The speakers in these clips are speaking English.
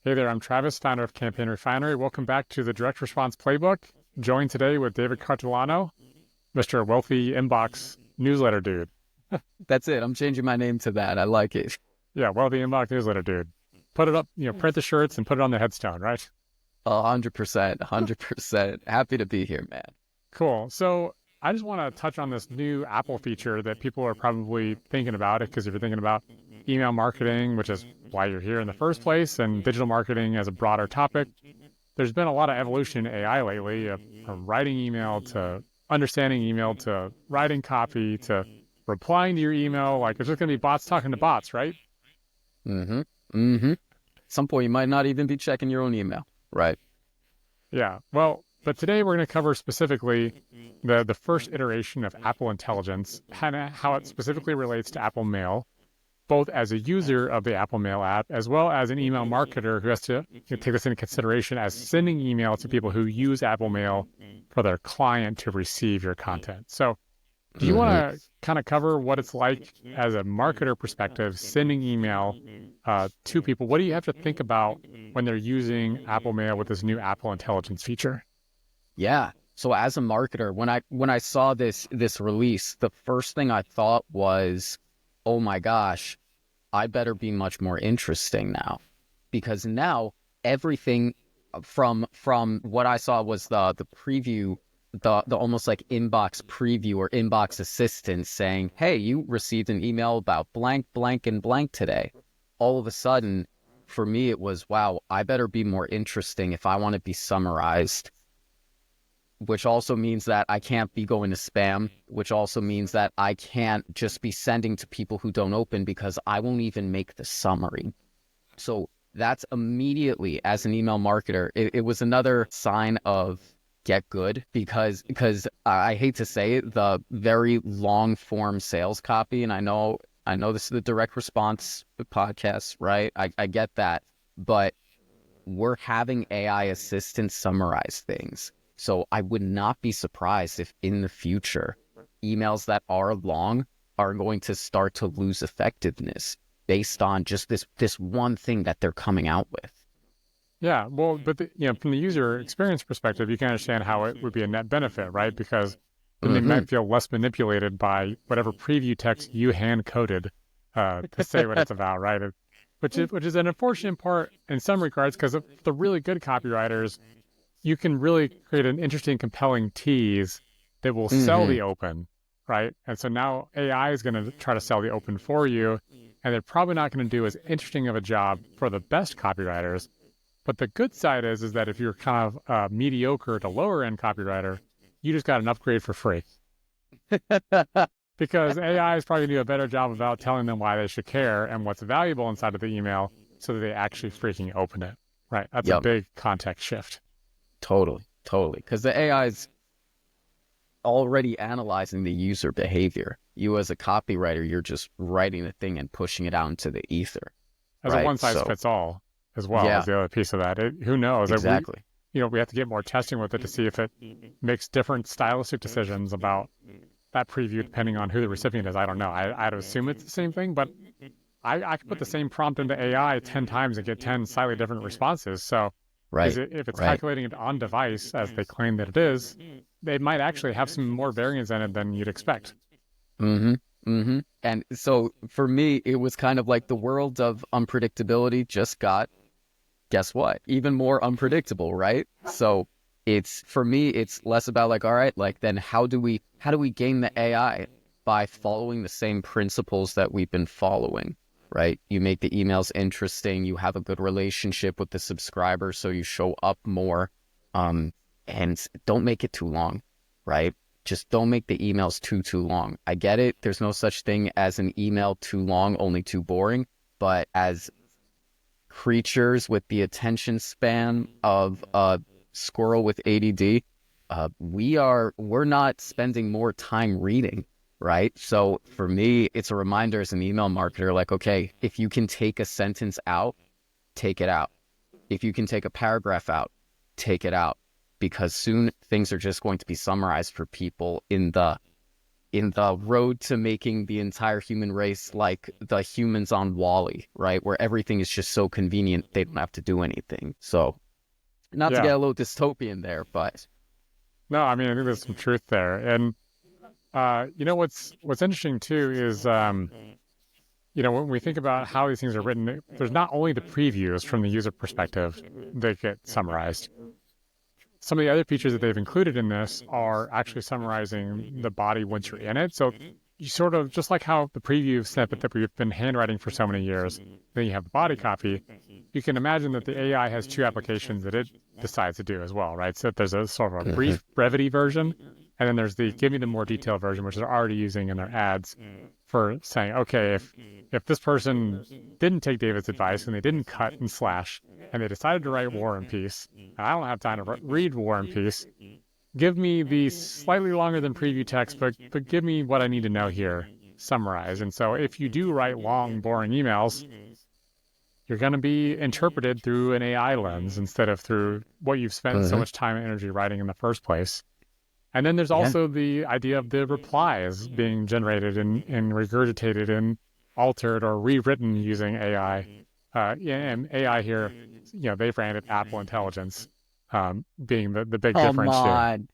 Hey there, I'm Travis, founder of Campaign Refinery. Welcome back to the Direct Response Playbook. Joined today with David Cartolano, Mr. Wealthy Inbox Newsletter Dude. That's it. I'm changing my name to that. I like it. Yeah, Wealthy Inbox Newsletter Dude. Put it up, print the shirts and put it on the headstone, right? 100%, 100%. Happy to be here, man. Cool. So I just want to touch on this new Apple feature that people are probably thinking about it because if you're thinking about email marketing, which is why you're here in the first place, and digital marketing as a broader topic, there's been a lot of evolution in AI lately, from writing email to understanding email to writing copy to replying to your email. Like, it's just going to be bots talking to bots, right? Mm-hmm. Mm-hmm. At some point, you might not even be checking your own email, right? Yeah. Well, but today we're going to cover specifically the first iteration of Apple Intelligence, and how it specifically relates to Apple Mail, both as a user of the Apple Mail app, as well as an email marketer who has to take this into consideration as sending email to people who use Apple Mail for their client to receive your content. So, do you Mm-hmm. want to kind of cover what it's like as a marketer perspective, sending email to people? What do you have to think about when they're using Apple Mail with this new Apple Intelligence feature? Yeah. So as a marketer, when I saw this release, the first thing I thought was, oh my gosh, I better be much more interesting now, because now everything from what I saw was the preview, the almost like inbox preview or inbox assistant saying, "Hey, you received an email about blank, blank, and blank today." All of a sudden, for me, it was, wow, I better be more interesting if I want to be summarized, which also means that I can't be going to spam, which also means that I can't just be sending to people who don't open because I won't even make the summary. So that's immediately, as an email marketer, it was another sign of get good, because I hate to say it, the very long form sales copy, and I know this is the direct response podcast, right? I get that, but we're having AI assistants summarize things. So I would not be surprised if in the future emails that are long are going to start to lose effectiveness based on just this one thing that they're coming out with. Yeah, well, but from the user experience perspective, you can understand how it would be a net benefit, right? Because then they Mm-hmm. might feel less manipulated by whatever preview text you hand coded to say what it's about, right? Which is an unfortunate part in some regards, because the really good copywriters, you can really create an interesting, compelling tease that will sell Mm-hmm. the open, right? And so now AI is going to try to sell the open for you, and they're probably not going to do as interesting of a job for the best copywriters. But the good side is that if you're kind of mediocre to lower end copywriter, you just got an upgrade for free, because AI is probably going to do a better job about telling them why they should care and what's valuable inside of the email so that they actually freaking open it. Right. That's a Yep. big context shift. Totally. Totally. Because the AI is already analyzing the user behavior. You as a copywriter, you're just writing the thing and pushing it out into the ether, As a right? one size So fits all as well as yeah, the other piece of that. Who knows? exactly. We have to get more testing with it to see if it makes different stylistic decisions about that preview depending on who the recipient is. I don't know. I'd assume it's the same thing, but I could put the same prompt into AI 10 times and get 10 slightly different responses. So Right. if it's Right. calculating it on device, as they claim that it is, they might actually have some more variance in it than you'd expect. Mm-hmm. Mm-hmm. And so for me, it was kind of like the world of unpredictability just got, guess what? Even more unpredictable, right? So it's, for me, it's less about like, all right, like then how do we gain the AI? By following the same principles that we've been following, right? You make the emails interesting, you have a good relationship with the subscriber, so you show up more. Um, and don't make it too long, right? Just don't make the emails too long. I get it. There's no such thing as an email too long, only too boring. But as creatures with the attention span of a squirrel with ADD, we're not spending more time reading, right? So for me, it's a reminder as an email marketer, like, okay, if you can take a sentence out, take it out. If you can take a paragraph out, take it out, because soon things are just going to be summarized for people in the in the road to making the entire human race like the humans on Wall-E, right? Where everything is just so convenient, they don't have to do anything. So, not to Yeah. get a little dystopian there, but No, I mean, I think there's some truth there. And what's interesting too is when we think about how these things are written, there's not only the previews from the user perspective that get summarized. Some of the other features that they've included in this are actually summarizing the body once you're in it. So you sort of, just like how the preview snippet that we've been handwriting for so many years, then you have the body copy, you can imagine that the AI has two applications that it decides to do as well, right? So there's a sort of a brief brevity version, and then there's the give me the more detailed version, which they're already using in their ads for saying, okay, if this person didn't take David's advice and they didn't cut and slash and they decided to write War and Peace, and I don't have time to read War and Peace, give me the slightly longer than preview text, but give me what I need to know here, summarize. And so if you do write long, boring emails, you're going to be interpreted through an AI lens instead of through what you've spent so much time and energy writing in the first place. And then there's yeah. also the idea of the replies being generated and regurgitated and altered or rewritten using AI. And AI here, they branded Apple Intelligence being the big Come difference here. on.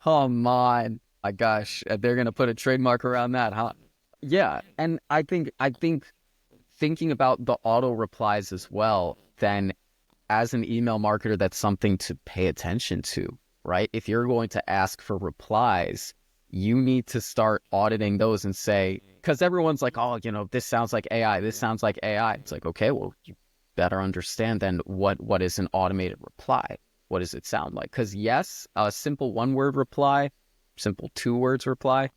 Come on. My gosh, they're gonna put a trademark around that, huh? Yeah, and I think thinking about the auto replies as well, then as an email marketer, that's something to pay attention to, right? If you're going to ask for replies, you need to start auditing those and say, because everyone's like, oh, this sounds like AI, this sounds like AI. It's like, okay, well, you better understand then what is an automated reply. What does it sound like? Because yes, a simple one-word reply, simple two words reply,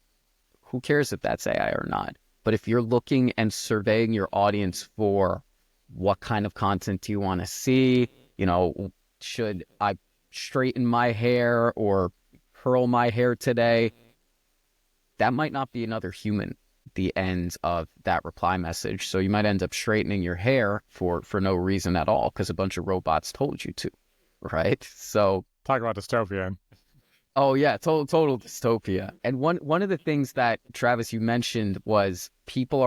who cares if that's AI or not? But if you're looking and surveying your audience for what kind of content do you want to see, should I straighten my hair or curl my hair today? That might not be another human the end of that reply message. So you might end up straightening your hair for no reason at all because a bunch of robots told you to, right? So Talk about dystopian. oh yeah, total dystopia. And one of the things that Travis you mentioned was people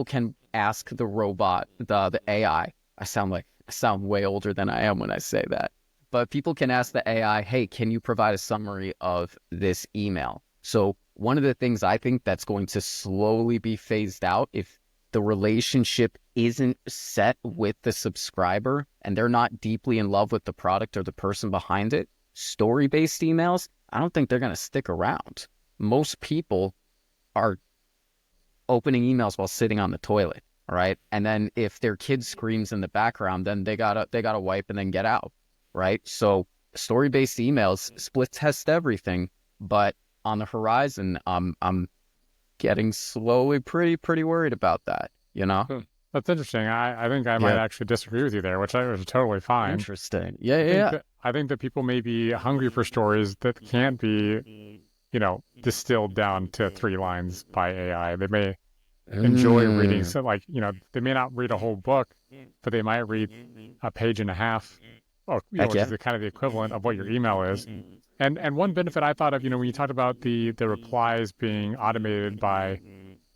can ask the robot, the AI. I sound way older than I am when I say that. But people can ask the AI, "Hey, can you provide a summary of this email?" So one of the things I think that's going to slowly be phased out if the relationship isn't set with the subscriber and they're not deeply in love with the product or the person behind it, story-based emails, I don't think they're going to stick around. Most people are opening emails while sitting on the toilet, right? And then if their kid screams in the background, then they gotta wipe and then get out, right? So story-based emails split test everything, but on the horizon, I'm getting slowly pretty worried about that, That's interesting. I think I might Yeah. actually disagree with you there, which I was totally fine. Interesting. Yeah. I think that people may be hungry for stories that can't be, distilled down to 3 lines by AI. They may enjoy reading, Mm. so like, they may not read a whole book, but they might read a page and a half, or Heck which yeah. is the kind of the equivalent of what your email is. And one benefit I thought of, when you talked about the replies being automated by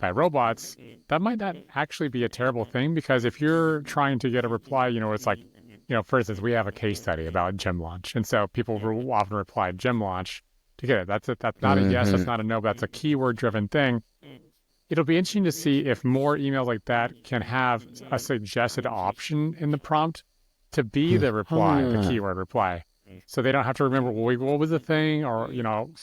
robots, that might not actually be a terrible thing, because if you're trying to get a reply, it's like, for instance, we have a case study about gym launch, and so people will often reply gym launch to get it. That's not a yes, that's Mm-hmm. not a no, but that's a keyword driven thing. It'll be interesting to see if more emails like that can have a suggested option in the prompt to be the reply, the Huh. keyword reply. So they don't have to remember, well, wait, what was the thing, or,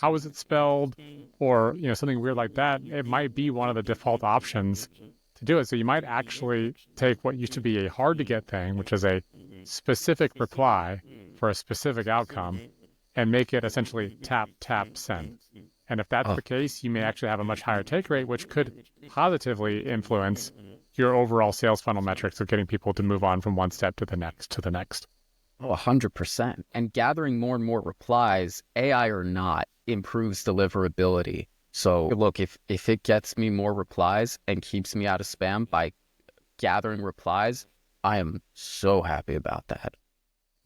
how was it spelled, or, something weird like that. It might be one of the default options to do it. So you might actually take what used to be a hard to get thing, which is a specific reply for a specific outcome, and make it essentially tap, tap, send. And if that's Oh, the case, you may actually have a much higher take rate, which could positively influence your overall sales funnel metrics of getting people to move on from one step to the next, to the next. 100%. And gathering more and more replies, AI or not, improves deliverability. So look, if it gets me more replies and keeps me out of spam by gathering replies, I am so happy about that.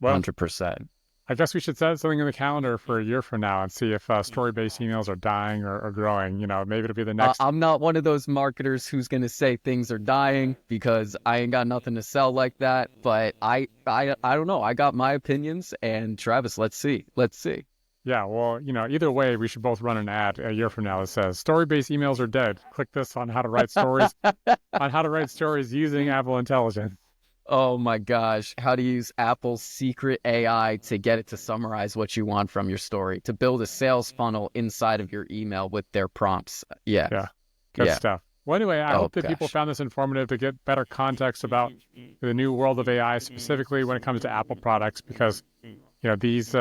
Well, 100%. I guess we should set something in the calendar for a year from now and see if story-based emails are dying or growing. Maybe it'll be the next. I'm not one of those marketers who's going to say things are dying because I ain't got nothing to sell like that. But I don't know. I got my opinions, and Travis, let's see. Let's see. Yeah, well, either way, we should both run an ad a year from now that says story-based emails are dead. Click this on how to write stories on how to write stories using Apple Intelligence. Oh my gosh. How to use Apple's secret AI to get it to summarize what you want from your story, to build a sales funnel inside of your email with their prompts. Yeah. Yeah, good Yeah. stuff. Well, anyway, I hope that people Gosh. found this informative to get better context about the new world of AI, specifically when it comes to Apple products, because these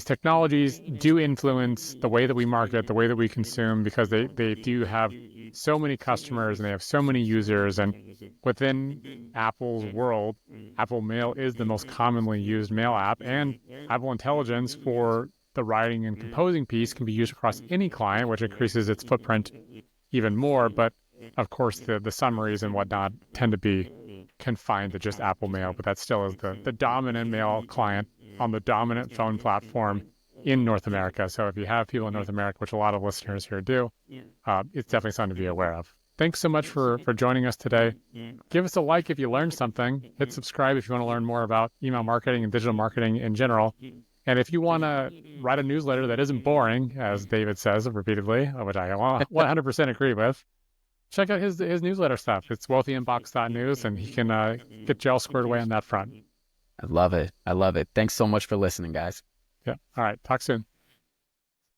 technologies do influence the way that we market, the way that we consume, because they do have so many customers and they have so many users. And within Apple's world, Apple Mail is the most commonly used mail app, and Apple Intelligence for the writing and composing piece can be used across any client, which increases its footprint even more. But of course, the summaries and whatnot tend to be confined to just Apple Mail, but that still is the dominant mail client on the dominant phone platform in North America. So if you have people in North America, which a lot of listeners here do, it's definitely something to be aware of. Thanks so much for joining us today. Give us a like if you learned something. Hit subscribe if you want to learn more about email marketing and digital marketing in general. And if you want to write a newsletter that isn't boring, as David says repeatedly, which I 100% agree with, check out his newsletter stuff. It's wealthyinbox.news, and he can get you all squared away on that front. I love it. I love it. Thanks so much for listening, guys. Yeah. All right. Talk soon.